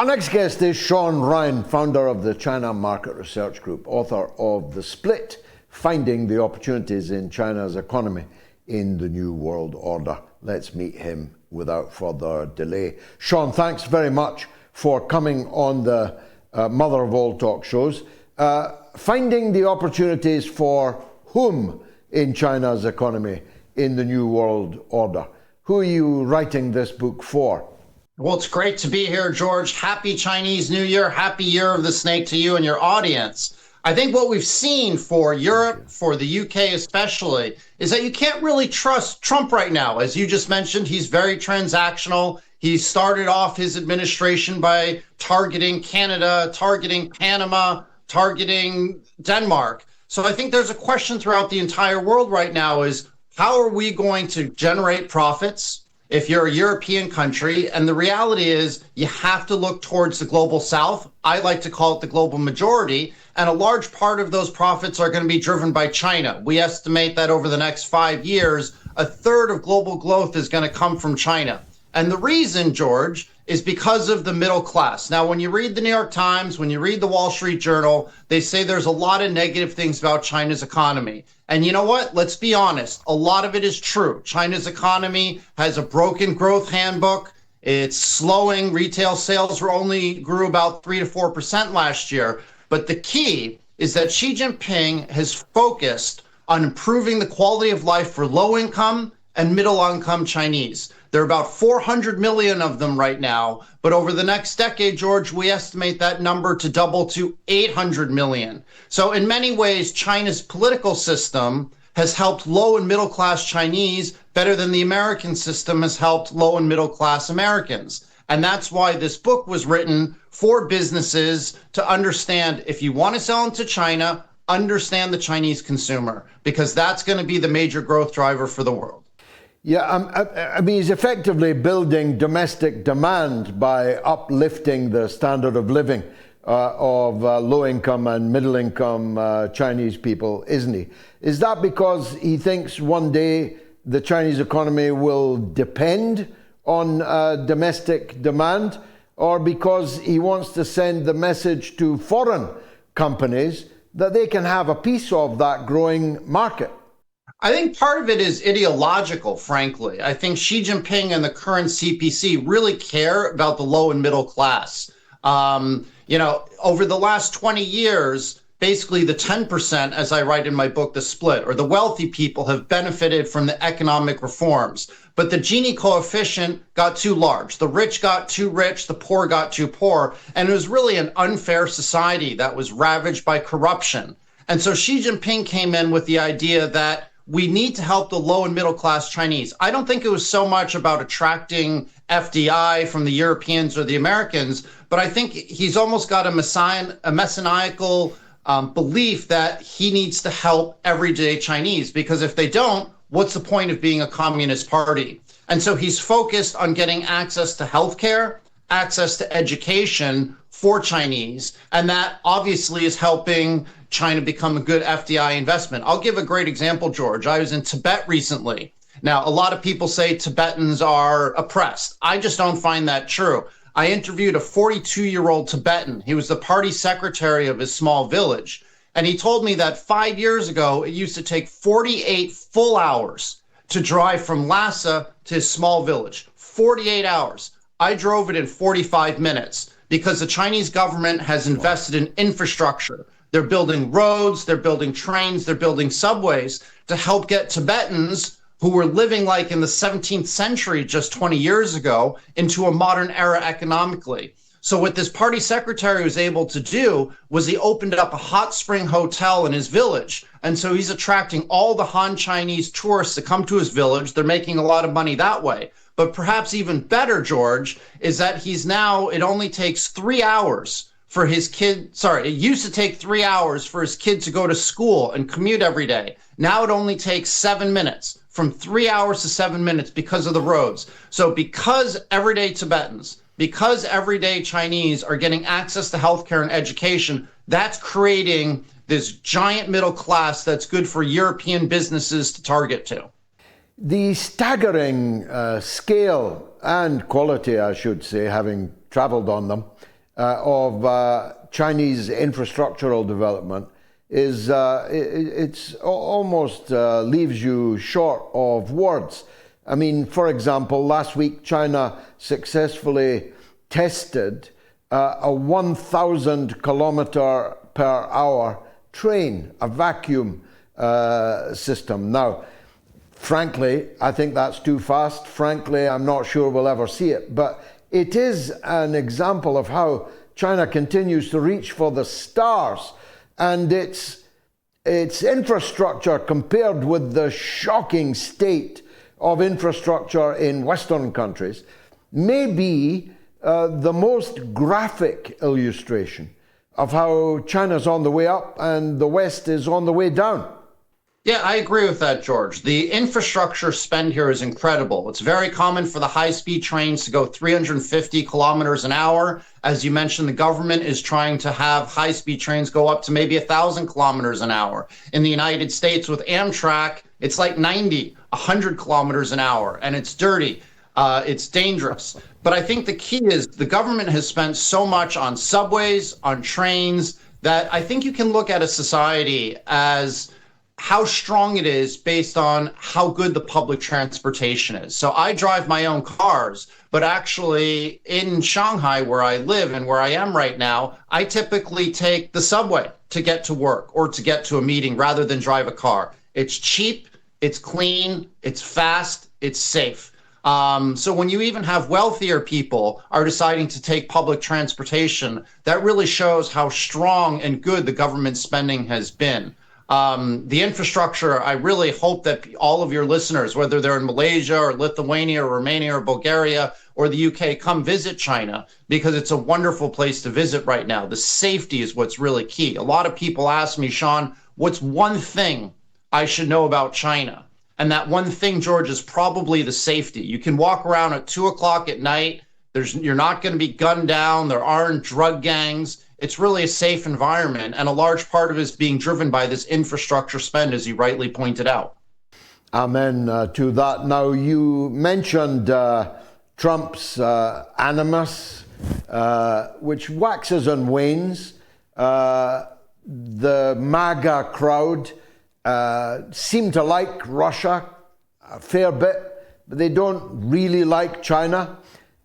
Our next guest is Shaun Rein, founder of the China Market Research Group, author of The Split, Finding the Opportunities in China's Economy in the New World Order. Let's meet him without further delay. Shaun, thanks very much for coming on the mother of all talk shows. Finding the opportunities for whom in China's economy in the New World Order? Who are you writing this book for? Well, it's great to be here, George. Happy Chinese New Year. Happy Year of the Snake to you and your audience. I think what we've seen for Europe, for the UK especially, is that you can't really trust Trump right now. As you just mentioned, he's very transactional. He started off his administration by targeting Canada, targeting Panama, targeting Denmark. So I think there's a question throughout the entire world right now is, how are we going to generate profits if you're a European country? And the reality is you have to look towards the global south. I like to call it the global majority. And a large part of those profits are going to be driven by China. We estimate that over the next 5 years, a third of global growth is going to come from China. And the reason, George, is because of the middle class. Now, when you read the New York Times, when you read the Wall Street Journal, they say there's a lot of negative things about China's economy. And you know what? Let's be honest. A lot of it is true. China's economy has a broken growth handbook. It's slowing. Retail sales grew about 3 to 4% last year. But the key is that Xi Jinping has focused on improving the quality of life for low-income and middle-income Chinese. There are about 400 million of them right now, but over the next decade, George, we estimate that number to double to 800 million. So in many ways, China's political system has helped low and middle class Chinese better than the American system has helped low and middle class Americans. And that's why this book was written for businesses to understand, if you want to sell into China, understand the Chinese consumer, because that's going to be the major growth driver for the world. Yeah, I mean, he's effectively building domestic demand by uplifting the standard of living of low-income and middle-income Chinese people, isn't he? Is that because he thinks one day the Chinese economy will depend on domestic demand, or because he wants to send the message to foreign companies that they can have a piece of that growing market? I think part of it is ideological, frankly. I think Xi Jinping and the current CPC really care about the low and middle class. Over the last 20 years, basically the 10%, as I write in my book, The Split, or the wealthy people have benefited from the economic reforms. But the Gini coefficient got too large. The rich got too rich, the poor got too poor. And it was really an unfair society that was ravaged by corruption. And so Xi Jinping came in with the idea that we need to help the low and middle class Chinese. I don't think it was so much about attracting FDI from the Europeans or the Americans, but I think he's almost got a messianical belief that he needs to help everyday Chinese, because if they don't, what's the point of being a communist party? And so he's focused on getting access to healthcare, access to education for Chinese, and that obviously is helping China become a good FDI investment. I'll give a great example, George. I was in Tibet recently. Now, a lot of people say Tibetans are oppressed. I just don't find that true. I interviewed a 42-year-old Tibetan. He was the party secretary of his small village. And he told me that 5 years ago, it used to take 48 full hours to drive from Lhasa to his small village. 48 hours. I drove it in 45 minutes because the Chinese government has invested in infrastructure. They're building roads, they're building trains, they're building subways to help get Tibetans who were living like in the 17th century just 20 years ago into a modern era economically. So what this party secretary was able to do was he opened up a hot spring hotel in his village. And so he's attracting all the Han Chinese tourists to come to his village. They're making a lot of money that way. But perhaps even better, George, is that it only takes 3 hours for his kid. It used to take 3 hours for his kid to go to school and commute every day. Now it only takes 7 minutes, from 3 hours to 7 minutes because of the roads. So because everyday Tibetans, because everyday Chinese are getting access to healthcare and education, that's creating this giant middle class that's good for European businesses to target to. The staggering scale and quality, I should say, having traveled on them, of Chinese infrastructural development is it's almost leaves you short of words. I mean, for example, last week China successfully tested a 1,000 kilometer per hour train, a vacuum system. Now, frankly, I think that's too fast. Frankly, I'm not sure we'll ever see it. But it is an example of how China continues to reach for the stars. And its infrastructure, compared with the shocking state of infrastructure in Western countries, may be the most graphic illustration of how China's on the way up and the West is on the way down. Yeah, I agree with that, George. The infrastructure spend here is incredible. It's very common for the high-speed trains to go 350 kilometers an hour. As you mentioned, the government is trying to have high-speed trains go up to maybe 1,000 kilometers an hour. In the United States with Amtrak, it's like 90, 100 kilometers an hour, and it's dirty. It's dangerous. But I think the key is the government has spent so much on subways, on trains, that I think you can look at a society as how strong it is based on how good the public transportation is. So I drive my own cars, but actually in Shanghai, where I live and where I am right now, I typically take the subway to get to work or to get to a meeting rather than drive a car. It's cheap, it's clean, it's fast, it's safe. So when you even have wealthier people are deciding to take public transportation, that really shows how strong and good the government spending has been. The infrastructure, I really hope that all of your listeners, whether they're in Malaysia or Lithuania or Romania or Bulgaria or the UK, come visit China, because it's a wonderful place to visit right now. The safety is what's really key. A lot of people ask me, Shaun, what's one thing I should know about China? And that one thing, George, is probably the safety. You can walk around at 2 o'clock at night. You're not going to be gunned down. There aren't drug gangs. It's really a safe environment. And a large part of it is being driven by this infrastructure spend, as you rightly pointed out. Amen to that. Now, you mentioned Trump's animus, which waxes and wanes. The MAGA crowd seem to like Russia a fair bit, but they don't really like China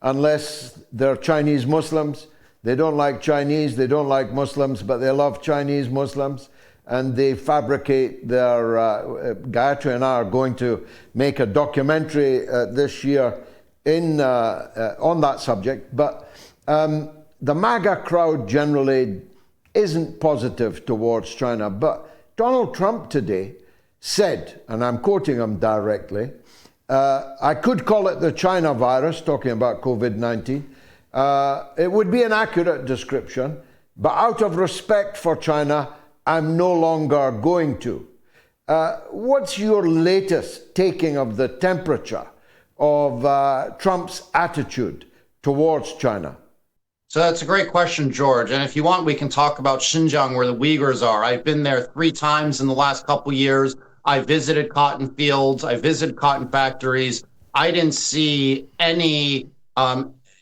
unless they're Chinese Muslims. They don't like Chinese, they don't like Muslims, but they love Chinese Muslims, and they fabricate their... Gayatri and I are going to make a documentary this year on that subject, but the MAGA crowd generally isn't positive towards China. But Donald Trump today said, and I'm quoting him directly, I could call it the China virus, talking about COVID-19. It would be an accurate description, but out of respect for China, I'm no longer going to. What's your latest taking of the temperature of Trump's attitude towards China? So that's a great question, George. And if you want, we can talk about Xinjiang, where the Uyghurs are. I've been there 3 times in the last couple years. I visited cotton fields. I visited cotton factories. I didn't see any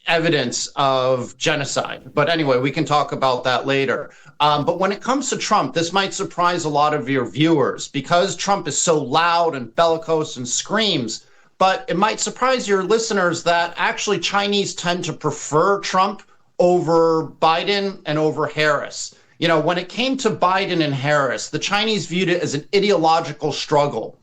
evidence of genocide. But anyway, we can talk about that later. But when it comes to Trump, this might surprise a lot of your viewers because Trump is so loud and bellicose and screams. But it might surprise your listeners that actually Chinese tend to prefer Trump over Biden and over Harris. You know, when it came to Biden and Harris, the Chinese viewed it as an ideological struggle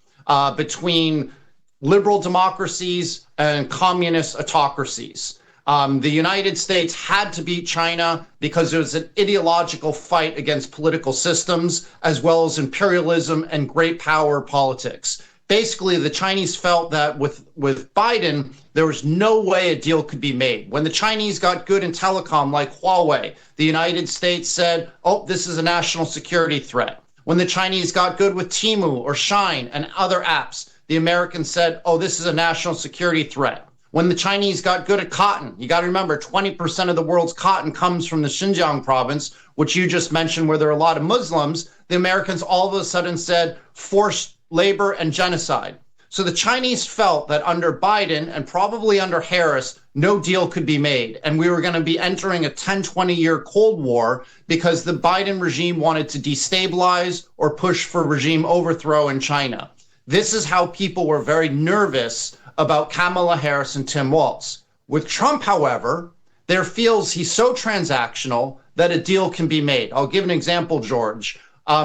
between liberal democracies and communist autocracies. The United States had to beat China because it was an ideological fight against political systems, as well as imperialism and great power politics. Basically, the Chinese felt that with Biden, there was no way a deal could be made. When the Chinese got good in telecom like Huawei, the United States said, oh, this is a national security threat. When the Chinese got good with Temu or Shine and other apps, the Americans said, oh, this is a national security threat. When the Chinese got good at cotton, you got to remember 20% of the world's cotton comes from the Xinjiang province, which you just mentioned, where there are a lot of Muslims. The Americans all of a sudden said forced labor and genocide. So the Chinese felt that under Biden and probably under Harris, no deal could be made. And we were going to be entering a 10, 20-year Cold War because the Biden regime wanted to destabilize or push for regime overthrow in China. This is how people were very nervous about Kamala Harris and Tim Walz. With Trump, however, there feels he's so transactional that a deal can be made. I'll give an example, George.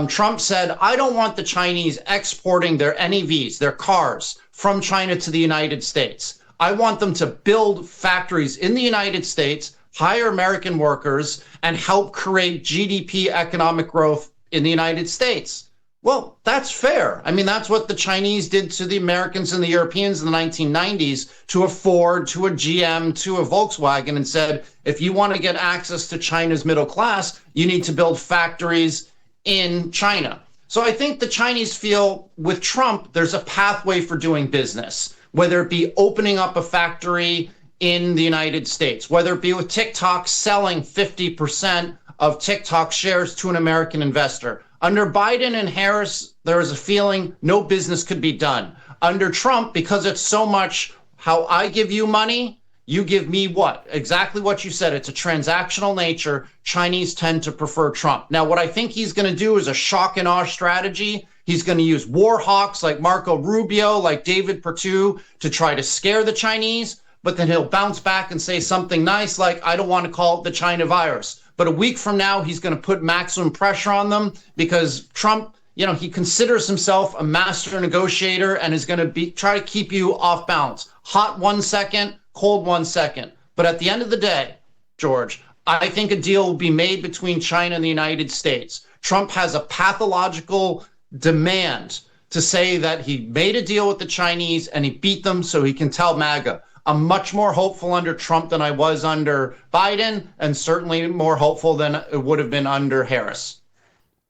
Trump said, I don't want the Chinese exporting their NEVs, their cars, from China to the United States. I want them to build factories in the United States, hire American workers, and help create GDP economic growth in the United States. Well, that's fair. I mean, that's what the Chinese did to the Americans and the Europeans in the 1990s, to a Ford, to a GM, to a Volkswagen, and said, if you want to get access to China's middle class, you need to build factories in China. So I think the Chinese feel with Trump, there's a pathway for doing business, whether it be opening up a factory in the United States, whether it be with TikTok selling 50% of TikTok shares to an American investor. Under Biden and Harris, there was a feeling no business could be done. Under Trump, because it's so much how I give you money, you give me what? Exactly what you said. It's a transactional nature. Chinese tend to prefer Trump. Now, what I think he's going to do is a shock and awe strategy. He's going to use war hawks like Marco Rubio, like David Perdue, to try to scare the Chinese. But then he'll bounce back and say something nice like, I don't want to call it the China virus. But a week from now, he's going to put maximum pressure on them because Trump, he considers himself a master negotiator and is going to try to keep you off balance. Hot 1 second, cold 1 second. But at the end of the day, George, I think a deal will be made between China and the United States. Trump has a pathological demand to say that he made a deal with the Chinese and he beat them so he can tell MAGA. I'm much more hopeful under Trump than I was under Biden, and certainly more hopeful than it would have been under Harris.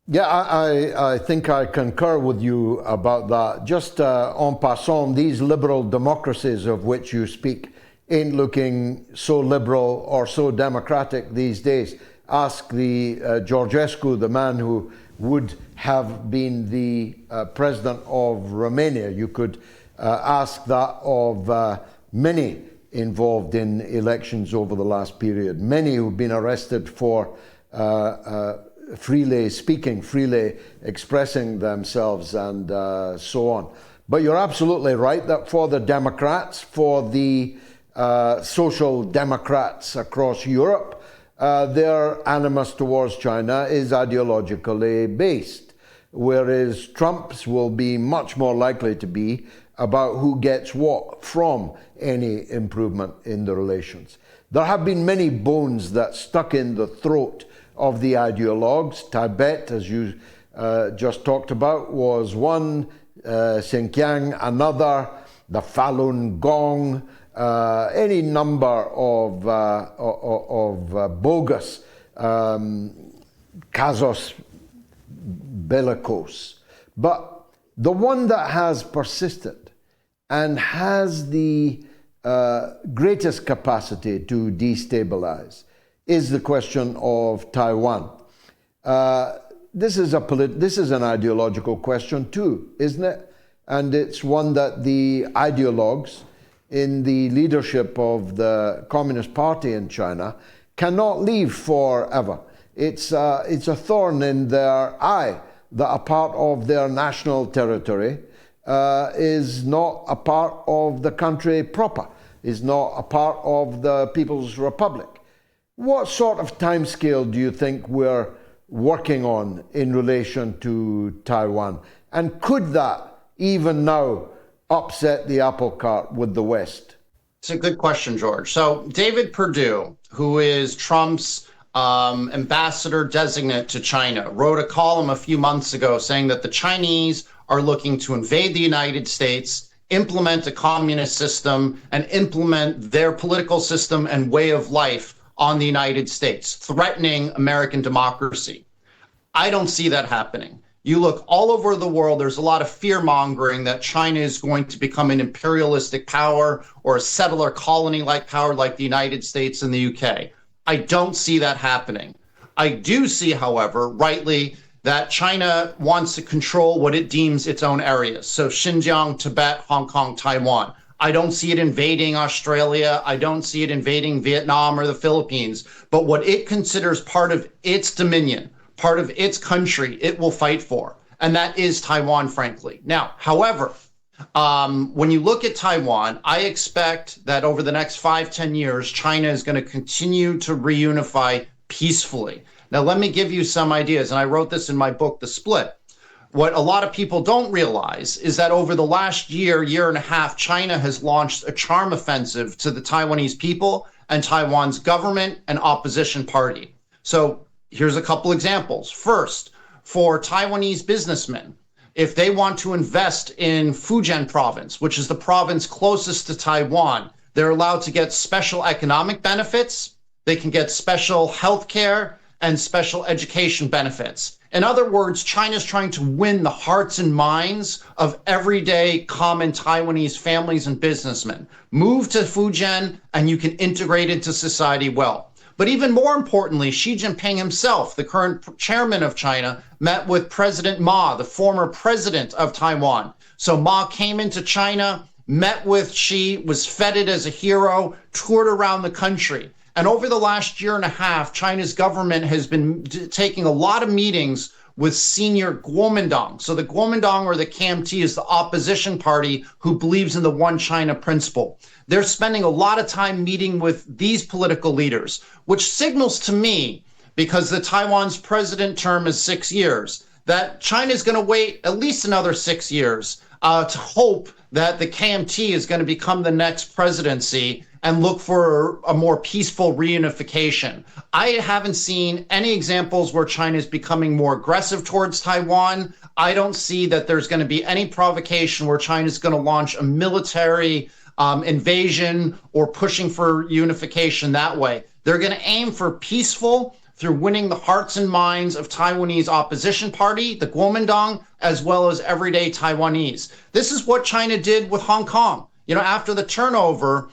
Yeah, I think I concur with you about that. Just en passant, these liberal democracies of which you speak ain't looking so liberal or so democratic these days. Ask the Georgescu, the man who would have been the president of Romania. You could ask that of many involved in elections over the last period, many who've been arrested for freely speaking, freely expressing themselves, and so on. But you're absolutely right that for the Democrats, for the social democrats across Europe, their animus towards China is ideologically based, whereas Trump's will be much more likely to be about who gets what from any improvement in the relations. There have been many bones that stuck in the throat of the ideologues. Tibet, as you just talked about, was one, Xinjiang another, the Falun Gong, any number of bogus casus bellicose. But the one that has persisted and has the greatest capacity to destabilize is the question of Taiwan. This is an ideological question too, isn't it? And it's one that the ideologues in the leadership of the Communist Party in China cannot leave forever. It's a thorn in their eye that a part of their national territory is not a part of the country proper, is not a part of the People's Republic. What sort of timescale do you think we're working on in relation to Taiwan? And could that, even now, upset the apple cart with the West? It's a good question, George. So David Perdue, who is Trump's ambassador designate to China, wrote a column a few months ago saying that the Chinese are looking to invade the United States, implement a communist system, and implement their political system and way of life on the United States, threatening American democracy. I don't see that happening. You look all over the world, there's a lot of fear-mongering that China is going to become an imperialistic power or a settler colony-like power like the United States and the UK. I don't see that happening. I do see, however, rightly, that China wants to control what it deems its own areas. So Xinjiang, Tibet, Hong Kong, Taiwan. I don't see it invading Australia. I don't see it invading Vietnam or the Philippines. But what it considers part of its dominion, part of its country, it will fight for. And that is Taiwan, frankly. Now, however, when you look at Taiwan, I expect that over the next 5-10 years, China is going to continue to reunify peacefully. Now, let me give you some ideas. And I wrote this in my book, The Split. What a lot of people don't realize is that over the last year and a half, China has launched a charm offensive to the Taiwanese people and Taiwan's government and opposition party. So here's a couple examples. First, for Taiwanese businessmen, if they want to invest in Fujian province, which is the province closest to Taiwan, they're allowed to get special economic benefits. They can get special health care and special education benefits. In other words, China's trying to win the hearts and minds of everyday common Taiwanese families and businessmen. Move to Fujian and you can integrate into society well. But even more importantly, Xi Jinping himself, the current chairman of China, met with President Ma, the former president of Taiwan. So Ma came into China, met with Xi, was feted as a hero, toured around the country. And over the last year and a half, China's government has been taking a lot of meetings with senior Kuomintang. So the Kuomintang, or the KMT, is the opposition party who believes in the one China principle. They're spending a lot of time meeting with these political leaders, which signals to me, because the Taiwan's president term is 6 years, that China is going to wait at least another 6 years to hope that the KMT is going to become the next presidency and look for a more peaceful reunification. I haven't seen any examples where China is becoming more aggressive towards Taiwan. I don't see that there's going to be any provocation where China is going to launch a military invasion or pushing for unification that way. They're going to aim for peaceful through winning the hearts and minds of Taiwanese opposition party, the Kuomintang, as well as everyday Taiwanese. This is what China did with Hong Kong. You know, after the turnover,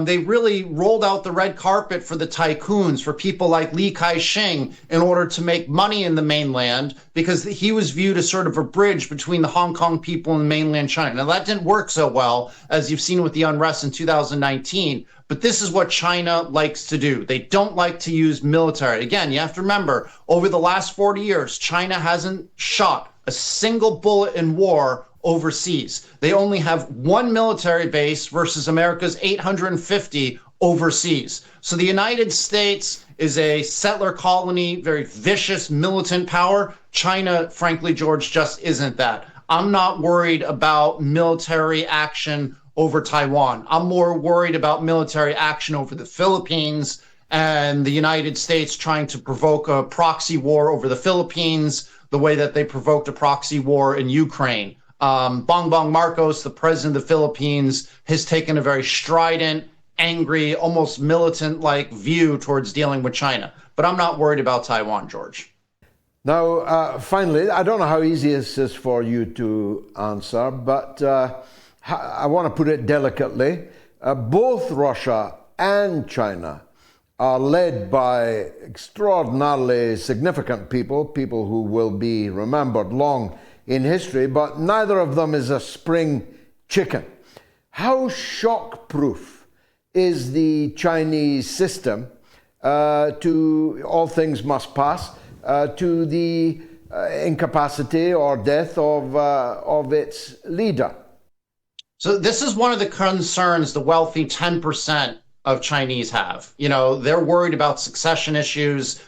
they really rolled out the red carpet for the tycoons, for people like Li Ka-shing, in order to make money in the mainland, because he was viewed as sort of a bridge between the Hong Kong people and mainland China. Now, that didn't work so well, as you've seen with the unrest in 2019, but this is what China likes to do. They don't like to use military. Again, you have to remember, over the last 40 years, China hasn't shot a single bullet in war overseas. They only have one military base versus America's 850 overseas. So the United States is a settler colony, very vicious militant power. China, frankly, George, just isn't that. I'm not worried about military action over Taiwan. I'm more worried about military action over the Philippines and the United States trying to provoke a proxy war over the Philippines the way that they provoked a proxy war in Ukraine. Bongbong Marcos, the president of the Philippines, has taken a very strident, angry, almost militant-like view towards dealing with China. But I'm not worried about Taiwan, George. Now, finally, I don't know how easy this is for you to answer, but I want to put it delicately. Both Russia and China are led by extraordinarily significant people, people who will be remembered long in history, but neither of them is a spring chicken. How shock-proof is the Chinese system to all things must pass, to the incapacity or death of its leader? So this is one of the concerns the wealthy 10% of Chinese have. You know, they're worried about succession issues.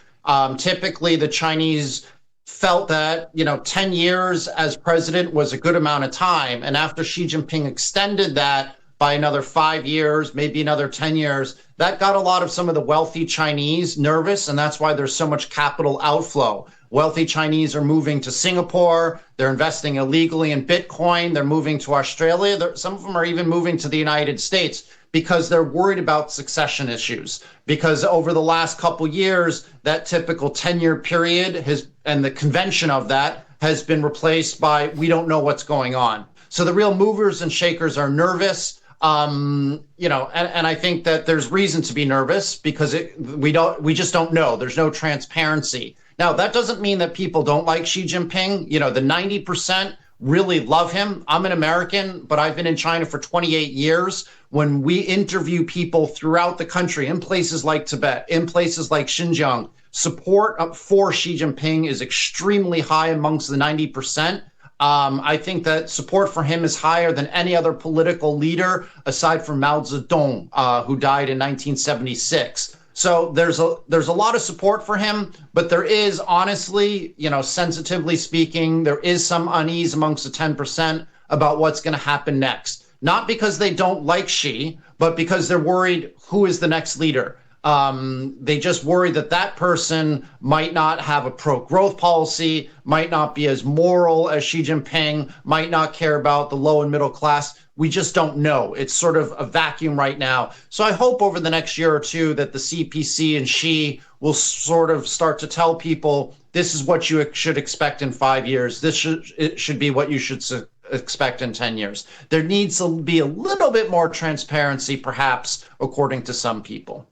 Typically, the Chinese felt that, 10 years as president was a good amount of time. And after Xi Jinping extended that by another 5 years, maybe another 10 years, that got a lot of some of the wealthy Chinese nervous. And that's why there's so much capital outflow. Wealthy Chinese are moving to Singapore. They're investing illegally in Bitcoin. They're moving to Australia. Some of them are even moving to the United States because they're worried about succession issues. Because over the last couple years, that typical 10-year period and the convention of that has been replaced by, we don't know what's going on. So the real movers and shakers are nervous. And I think that there's reason to be nervous because we just don't know. There's no transparency. Now, that doesn't mean that people don't like Xi Jinping. You know, the 90% really love him. I'm an American, but I've been in China for 28 years. When we interview people throughout the country, in places like Tibet, in places like Xinjiang, support for Xi Jinping is extremely high amongst the 90%. I think that support for him is higher than any other political leader aside from Mao Zedong, who died in 1976. So there's a lot of support for him, but there is, honestly, you know, sensitively speaking, there is some unease amongst the 10% about what's going to happen next. Not because they don't like Xi, but because they're worried who is the next leader. They just worry that that person might not have a pro-growth policy, might not be as moral as Xi Jinping, might not care about the low and middle class. We just don't know. It's sort of a vacuum right now. So I hope over the next year or two that the CPC and Xi will sort of start to tell people, this is what you should expect in 5 years. It should be what you should expect in 10 years. There needs to be a little bit more transparency, perhaps, according to some people.